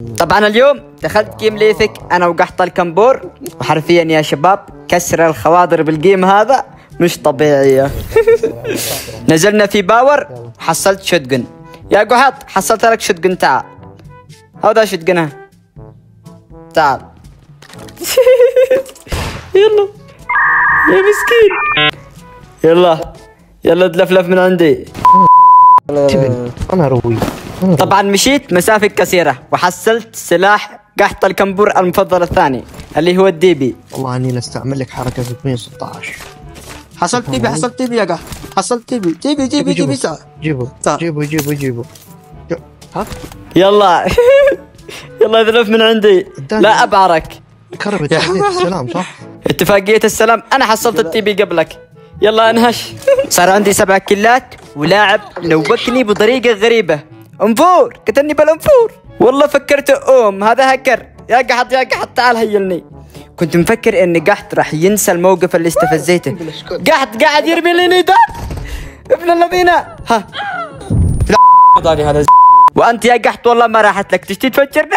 طبعا اليوم دخلت جيم ليثك انا وقحط الكمبور، وحرفيا يا شباب كسر الخواطر بالجيم هذا مش طبيعية. نزلنا في باور حصلت شوتجن. يا قحط حصلت لك شوتجن، تعال هذا شوتجنها، تعال. يلا يا مسكين، يلا تلفلف من عندي. انا روي. طبعا مشيت مسافة كثيرة وحصلت سلاح قحط الكمبور المفضل الثاني اللي هو الديبي. والله اني استعمل لك حركة 316. حصلت ديبي يا قحط، حصلت ديبي تعال. جيبه ها يلا يلا اذلف من عندي، لا ابعرك. كربت السلام صح؟ اتفاقية السلام، انا حصلت التيبي قبلك. يلا انهش. صار عندي 7 كيلات ولاعب نوبكني بطريقة غريبة. انفور قتلني بالانفور، والله فكرت هذا هكر. يا قحط تعال هيلني. كنت مفكر ان قحط راح ينسى الموقف اللي استفزيته. قحط قاعد يرمي لي نيدات ابن الذين. ها هذا وانت يا قحط والله ما راحت لك، تشتي تفجرني.